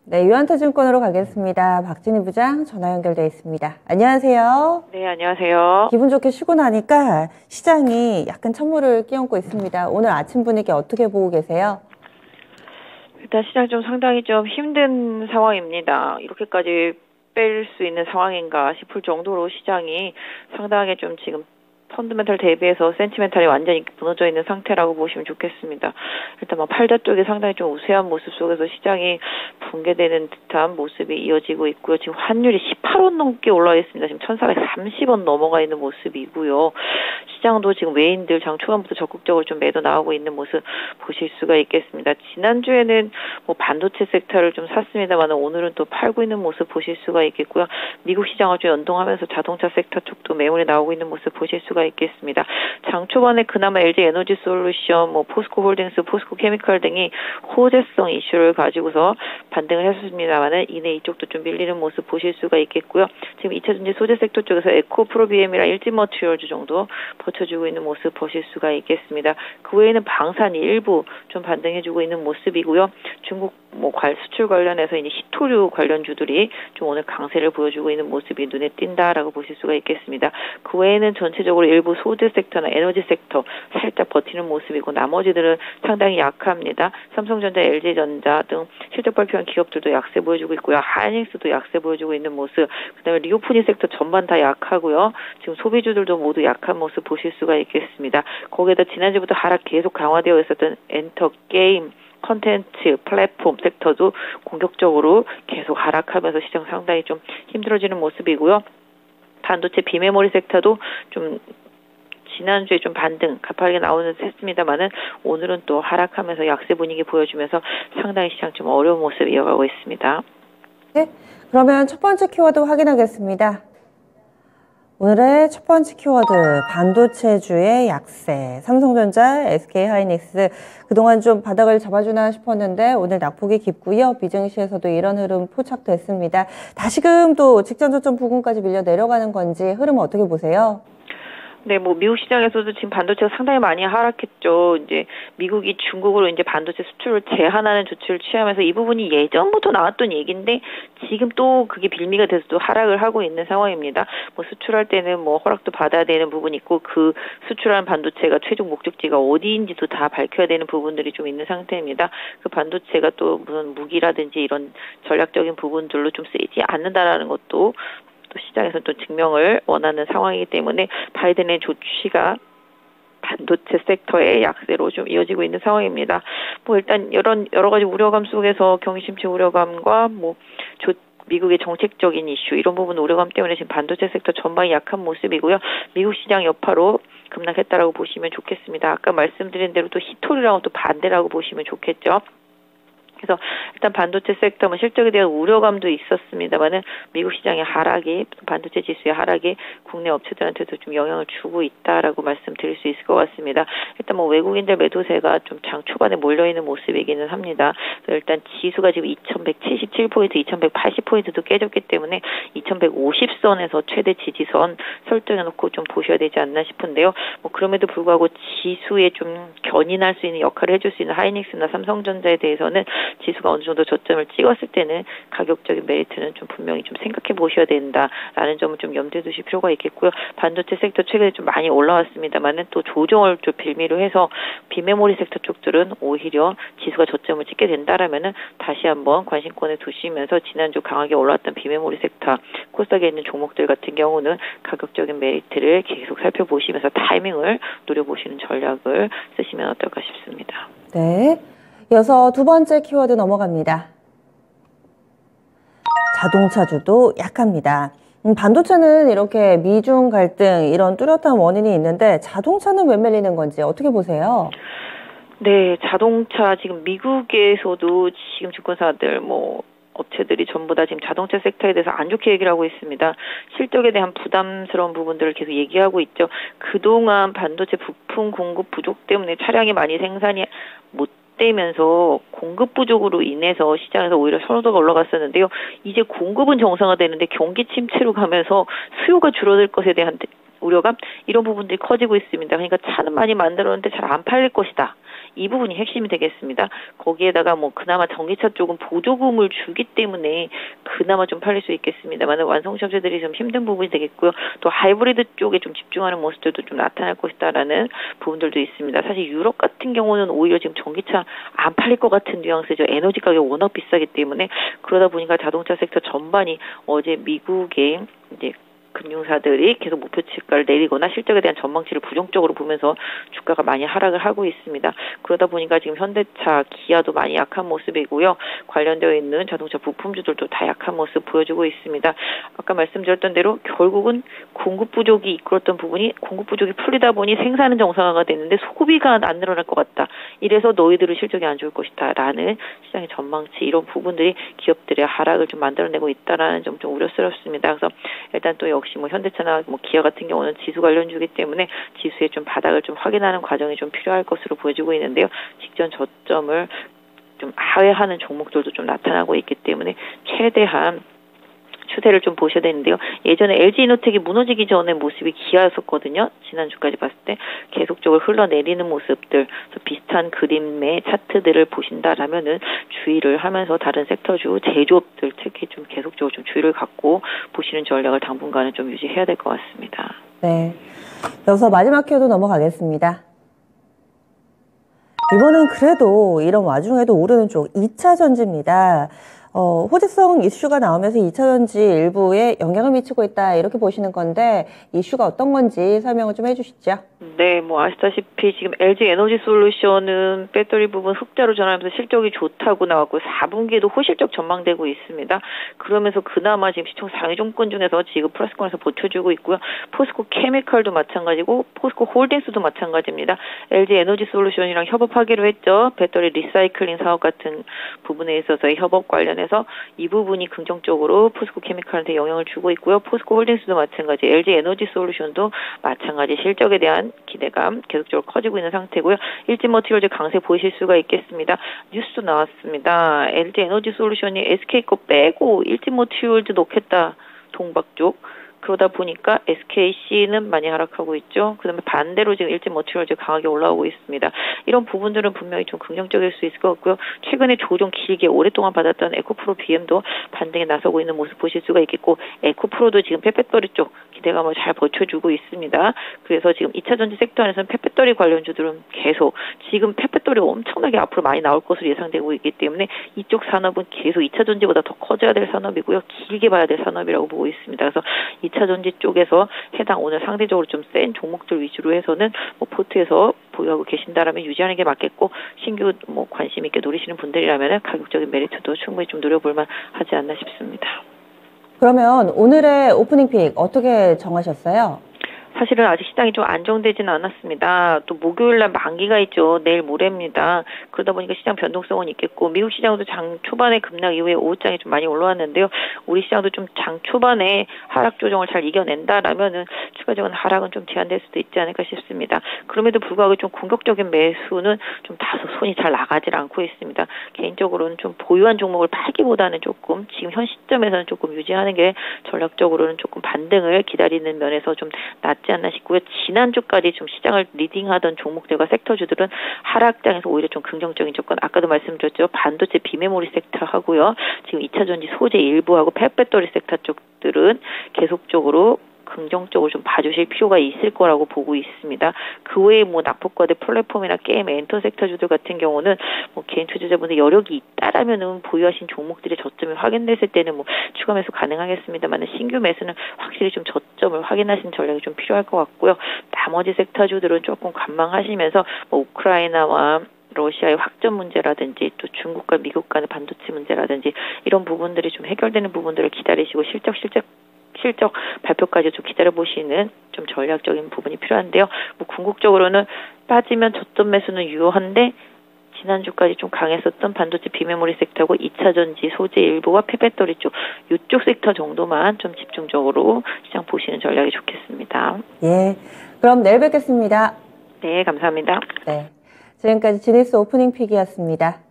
네, 유한타증권으로 가겠습니다. 박진희 부장 전화 연결되어 있습니다. 안녕하세요. 네, 안녕하세요. 기분 좋게 쉬고 나니까 시장이 약간 찬물을 끼얹고 있습니다. 오늘 아침 분위기 어떻게 보고 계세요? 일단 시장 좀 상당히 좀 힘든 상황입니다. 이렇게까지 뺄 수 있는 상황인가 싶을 정도로 시장이 상당하게 좀 지금 펀드멘탈 대비해서 센티멘탈이 완전히 무너져 있는 상태라고 보시면 좋겠습니다. 일단 팔자 쪽에 상당히 좀 우세한 모습 속에서 시장이 붕괴되는 듯한 모습이 이어지고 있고요. 지금 환율이 18원 넘게 올라와 있습니다. 지금 1430원 넘어가 있는 모습이고요. 시장도 지금 외인들 장 초반부터 적극적으로 좀 매도 나오고 있는 모습 보실 수가 있겠습니다. 지난주에는 반도체 섹터를 좀 샀습니다만 오늘은 또 팔고 있는 모습 보실 수가 있겠고요. 미국 시장을 좀 연동하면서 자동차 섹터 쪽도 매물이 나오고 있는 모습 보실 수가 있겠습니다. 장 초반에 그나마 LG 에너지 솔루션, 포스코 홀딩스, 포스코 케미칼 등이 호재성 이슈를 가지고서 반등을 했습니다만은 이내 이쪽도 좀 밀리는 모습 보실 수가 있겠고요. 지금 2차전지 소재 섹터 쪽에서 에코프로비엠이랑 일진머티리얼즈 정도 버텨주고 있는 모습 보실 수가 있겠습니다. 그 외에는 방산이 일부 좀 반등해주고 있는 모습이고요. 중국 수출 관련해서 이제 히토류 관련주들이 좀 오늘 강세를 보여주고 있는 모습이 눈에 띈다라고 보실 수가 있겠습니다. 그 외에는 전체적으로 일부 소재 섹터나 에너지 섹터 살짝 버티는 모습이고 나머지들은 상당히 약합니다. 삼성전자, LG전자 등 실적 발표한 기업들도 약세 보여주고 있고요. 하이닉스도 약세 보여주고 있는 모습, 그다음에 리오프니 섹터 전반 다 약하고요. 지금 소비주들도 모두 약한 모습 보실 수가 있겠습니다. 거기에다 지난주부터 하락 계속 강화되어 있었던 엔터, 게임, 컨텐츠, 플랫폼 섹터도 공격적으로 계속 하락하면서 시장 상당히 좀 힘들어지는 모습이고요. 반도체 비메모리 섹터도 좀 지난주에 좀 반등 가파르게 나오는 했습니다만은 오늘은 또 하락하면서 약세 분위기 보여주면서 상당히 시장 좀 어려운 모습 이어가고 있습니다. 네, 그러면 첫 번째 키워드 확인하겠습니다. 오늘의 첫 번째 키워드, 반도체주의 약세. 삼성전자, SK하이닉스 그동안 좀 바닥을 잡아주나 싶었는데 오늘 낙폭이 깊고요. 비증시에서도 이런 흐름 포착됐습니다. 다시금 또 직전 저점 부근까지 밀려 내려가는 건지 흐름 어떻게 보세요? 네, 미국 시장에서도 지금 반도체가 상당히 많이 하락했죠. 이제 미국이 중국으로 이제 반도체 수출을 제한하는 조치를 취하면서 이 부분이 예전부터 나왔던 얘기인데 지금 또 그게 빌미가 돼서 또 하락을 하고 있는 상황입니다. 수출할 때는 허락도 받아야 되는 부분이 있고 그 수출하는 반도체가 최종 목적지가 어디인지도 다 밝혀야 되는 부분들이 좀 있는 상태입니다. 그 반도체가 또 무슨 무기라든지 이런 전략적인 부분들로 좀 쓰이지 않는다라는 것도 또 시장에서 또 증명을 원하는 상황이기 때문에 바이든의 조치가 반도체 섹터의 약세로 좀 이어지고 있는 상황입니다. 일단 여러 가지 우려감 속에서 경기 침체 우려감과 미국의 정책적인 이슈 이런 부분 우려감 때문에 지금 반도체 섹터 전반이 약한 모습이고요. 미국 시장 여파로 급락했다라고 보시면 좋겠습니다. 아까 말씀드린 대로 또 히토리랑은 또 반대라고 보시면 좋겠죠. 그래서 일단 반도체 섹터 실적에 대한 우려감도 있었습니다만은 미국 시장의 하락이 반도체 지수의 하락이 국내 업체들한테도 좀 영향을 주고 있다라고 말씀드릴 수 있을 것 같습니다. 일단 외국인들 매도세가 좀 장 초반에 몰려 있는 모습이기는 합니다. 일단 지수가 지금 2177포인트, 2180포인트도 깨졌기 때문에 2150선에서 최대 지지선 설정해 놓고 좀 보셔야 되지 않나 싶은데요. 그럼에도 불구하고 지수에 좀 견인할 수 있는 역할을 해줄 수 있는 하이닉스나 삼성전자에 대해서는 지수가 어느 정도 저점을 찍었을 때는 가격적인 메리트는 좀 분명히 좀 생각해 보셔야 된다라는 점을 좀 염두에 두실 필요가 있겠고요. 반도체 섹터 최근에 좀 많이 올라왔습니다만은 또 조정을 좀 빌미로 해서 비메모리 섹터 쪽들은 오히려 지수가 저점을 찍게 된다라면은 다시 한번 관심권에 두시면서 지난주 강하게 올라왔던 비메모리 섹터 코스닥에 있는 종목들 같은 경우는 가격적인 메리트를 계속 살펴보시면서 타이밍을 노려보시는 전략을 쓰시면 어떨까 싶습니다. 네. 이어서 두 번째 키워드 넘어갑니다. 자동차주도 약합니다. 반도체는 이렇게 미중 갈등 이런 뚜렷한 원인이 있는데 자동차는 왜 밀리는 건지 어떻게 보세요? 네, 자동차 지금 미국에서도 지금 증권사들 업체들이 전부 다 지금 자동차 섹터에 대해서 안 좋게 얘기를 하고 있습니다. 실적에 대한 부담스러운 부분들을 계속 얘기하고 있죠. 그동안 반도체 부품 공급 부족 때문에 차량이 많이 생산이 못 되면서 공급 부족으로 인해서 시장에서 오히려 선호도가 올라갔었는데요. 이제 공급은 정상화되는데 경기 침체로 가면서 수요가 줄어들 것에 대한 우려감 이런 부분들이 커지고 있습니다. 그러니까 차는 많이 만들었는데 잘 안 팔릴 것이다. 이 부분이 핵심이 되겠습니다. 거기에다가 뭐 그나마 전기차 쪽은 보조금을 주기 때문에 그나마 좀 팔릴 수 있겠습니다만 완성차 업체들이 좀 힘든 부분이 되겠고요. 또 하이브리드 쪽에 좀 집중하는 모습들도 좀 나타날 것이다라는 부분들도 있습니다. 사실 유럽 같은 경우는 오히려 지금 전기차 안 팔릴 것 같은 뉘앙스죠. 에너지 가격이 워낙 비싸기 때문에 그러다 보니까 자동차 섹터 전반이 어제 미국의 이제 금융사들이 계속 목표치가를 내리거나 실적에 대한 전망치를 부정적으로 보면서 주가가 많이 하락을 하고 있습니다. 그러다 보니까 지금 현대차, 기아도 많이 약한 모습이고요. 관련되어 있는 자동차 부품주들도 다 약한 모습 보여주고 있습니다. 아까 말씀드렸던 대로 결국은 공급 부족이 이끌었던 부분이 공급 부족이 풀리다 보니 생산은 정상화가 됐는데 소비가 안 늘어날 것 같다. 이래서 너희들은 실적이 안 좋을 것이다. 라는 시장의 전망치 이런 부분들이 기업들의 하락을 좀 만들어내고 있다라는 점 좀 우려스럽습니다. 그래서 일단 또 역시 뭐 현대차나 뭐 기아 같은 경우는 지수 관련주기 때문에 지수의 좀 바닥을 좀 확인하는 과정이 좀 필요할 것으로 보여지고 있는데요. 직전 저점을 좀 하회하는 종목들도 좀 나타나고 있기 때문에 최대한 추세를 좀 보셔야 되는데요. 예전에 LG이노텍이 무너지기 전의 모습이 기아였었거든요. 지난주까지 봤을 때 계속적으로 흘러내리는 모습들, 비슷한 그림의 차트들을 보신다라면은 주의를 하면서 다른 섹터주 제조업들 특히 좀 계속적으로 좀 주의를 갖고 보시는 전략을 당분간은 좀 유지해야 될 것 같습니다. 네. 여기서 마지막 키워드 넘어가겠습니다. 이번은 그래도 이런 와중에도 오르는 쪽 2차 전지입니다. 호재성 이슈가 나오면서 2차 전지 일부에 영향을 미치고 있다 이렇게 보시는 건데 이슈가 어떤 건지 설명을 좀 해주시죠. 네, 뭐 아시다시피 지금 LG 에너지 솔루션은 배터리 부분 흑자로 전환하면서 실적이 좋다고 나왔고 4분기에도 호실적 전망되고 있습니다. 그러면서 그나마 지금 시총 상위 종권 중에서 지금 플러스권에서 버텨주고 있고요. 포스코 케미칼도 마찬가지고 포스코 홀딩스도 마찬가지입니다. LG 에너지 솔루션이랑 협업하기로 했죠. 배터리 리사이클링 사업 같은 부분에 있어서의 협업 관련해서 이 부분이 긍정적으로 포스코 케미칼한테 영향을 주고 있고요. 포스코 홀딩스도 마찬가지, LG 에너지 솔루션도 마찬가지 실적에 대한 기대감 계속적으로 커지고 있는 상태고요. 일진머티리얼즈 강세 보실 수가 있겠습니다. 뉴스도 나왔습니다. LG 에너지 솔루션이 SK 거 빼고 일진머티리얼즈 넣겠다. 동박 쪽. 그러다 보니까 SKC는 많이 하락하고 있죠. 그다음에 반대로 지금 일진머티리얼즈 강하게 올라오고 있습니다. 이런 부분들은 분명히 좀 긍정적일 수 있을 것 같고요. 최근에 조정 길게 오랫동안 받았던 에코프로 BM도 반등에 나서고 있는 모습 보실 수가 있겠고 에코프로도 지금 펫배터리 쪽 기대감을 잘 버텨주고 있습니다. 그래서 지금 2차 전지 섹터 안에서는 펫배터리 관련주들은 계속 지금 펫배터리가 엄청나게 앞으로 많이 나올 것으로 예상되고 있기 때문에 이쪽 산업은 계속 2차 전지보다 더 커져야 될 산업이고요. 길게 봐야 될 산업이라고 보고 있습니다. 그래서 2차 전지 쪽에서 해당 오늘 상대적으로 좀 센 종목들 위주로 해서는 뭐 포트에서 보유하고 계신다라면 유지하는 게 맞겠고 신규 뭐 관심 있게 노리시는 분들이라면 가격적인 메리트도 충분히 좀 노려볼만 하지 않나 싶습니다. 그러면 오늘의 오프닝 픽 어떻게 정하셨어요? 사실은 아직 시장이 좀 안정되지는 않았습니다. 또 목요일날 만기가 있죠. 내일 모레입니다. 그러다 보니까 시장 변동성은 있겠고 미국 시장도 장 초반에 급락 이후에 오후장이 좀 많이 올라왔는데요. 우리 시장도 좀 장 초반에 하락 조정을 잘 이겨낸다라면은 추가적인 하락은 좀 제한될 수도 있지 않을까 싶습니다. 그럼에도 불구하고 좀 공격적인 매수는 좀 다소 손이 잘 나가질 않고 있습니다. 개인적으로는 좀 보유한 종목을 팔기보다는 조금 지금 현 시점에서는 조금 유지하는 게 전략적으로는 조금 반등을 기다리는 면에서 좀 낫지 않나 싶고요. 지난주까지 좀 시장을 리딩하던 종목들과 섹터주들은 하락장에서 오히려 좀 긍정적인 조건, 아까도 말씀드렸죠. 반도체 비메모리 섹터 하고요. 지금 2차 전지 소재 일부하고 펫배터리 섹터 쪽들은 계속적으로 긍정적으로 좀 봐주실 필요가 있을 거라고 보고 있습니다. 그 외에 뭐 낙폭과대 플랫폼이나 게임, 엔터 섹터주들 같은 경우는 뭐 개인 투자자분들 여력이 있다라면은 보유하신 종목들의 저점이 확인됐을 때는 뭐 추가 매수 가능하겠습니다만 신규 매수는 확실히 좀 저점을 확인하신 전략이 좀 필요할 것 같고요. 나머지 섹터주들은 조금 관망하시면서 뭐 우크라이나와 러시아의 확전 문제라든지 또 중국과 미국 간의 반도체 문제라든지 이런 부분들이 좀 해결되는 부분들을 기다리시고 실적 발표까지 좀 기다려보시는 좀 전략적인 부분이 필요한데요. 뭐 궁극적으로는 빠지면 저점 매수는 유효한데 지난주까지 좀 강했었던 반도체 비메모리 섹터하고 2차 전지 소재 일부와 폐배터리 쪽 이쪽 섹터 정도만 좀 집중적으로 시장 보시는 전략이 좋겠습니다. 예, 그럼 내일 뵙겠습니다. 네, 감사합니다. 네, 지금까지 지니스 오프닝 픽이었습니다.